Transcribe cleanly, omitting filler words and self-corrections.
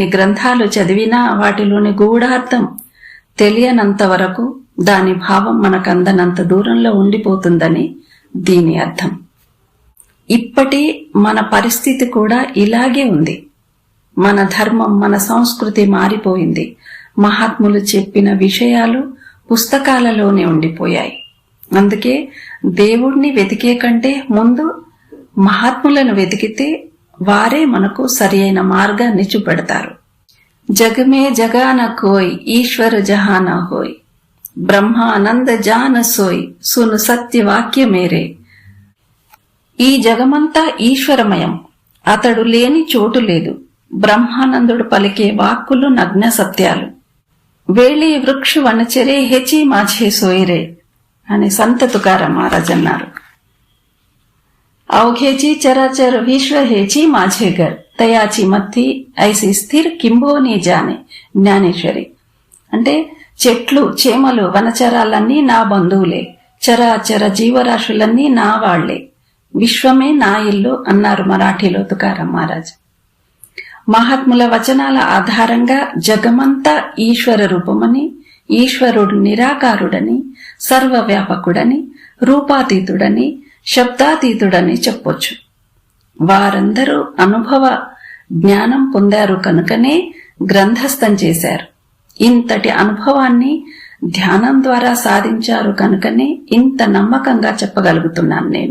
గ్రంథాలు చదివినా వాటిలోని గూఢార్థం తెలియనంత వరకు దాని భావం మనకందనంత దూరంలో ఉండిపోతుందని దీని అర్థం. ఇప్పటి మన పరిస్థితి కూడా ఇలాగే ఉంది. మన ధర్మం, మన సంస్కృతి మారిపోయింది. మహాత్ములు చెప్పిన విషయాలు పుస్తకాలలోనే ఉండిపోయాయి. అందుకే దేవుణ్ణి వెతికే కంటే ముందు మహాత్ములను వెతికితే వారే మనకు సరి అయిన మార్గాన్ని చూపెడతారు. జగమే జగాన కోయ్ ఈశ్వర జహాన హోయ్, బ్రహ్మానంద జాన సోయ్ సును సత్య వాక్య మేరే. ఈ జగమంతా ఈశ్వరమయం, అతడు లేని చోటు లేదు. బ్రహ్మానందుడు పలికే వాక్కులు నగ్న సత్యాలు. వేళి వృక్ష వనచరే హెచి మాఝే సోయరే అని సంత తుకారాం మహారాజ్ అన్నారు. अवघेची चराचर विश्व हेची माझे घर, तयाची मत्ती ऐसी స్థిర్ కింబోని జానే జ్ఞానేశ్వరి. అంటే చెట్లు, చేమలు, వనచరాలన్నీ నా బంధువులే, చరాచర జీవరాశులన్నీ నా వాళ్లే, విశ్వమే నా ఇల్లు అన్నారు మరాఠీలో తుకారాం మహారాజ్. మహాత్ముల వచనాల ఆధారంగా జగమంతా ఈశ్వర రూపమని, ఈశ్వరుడు నిరాకారుడని, సర్వవ్యాపకుడని, రూపాతీతుడని, శబ్దాతీతుడని చెప్పొచ్చు. వారందరూ అనుభవ జ్ఞానం పొందారు కనుకనే గ్రంథస్థం చేశారు. ఇంతటి అనుభవాన్ని ధ్యానం ద్వారా సాధించారు కనుకనే ఇంత నమ్మకంగా చెప్పగలుగుతున్నాను నేను.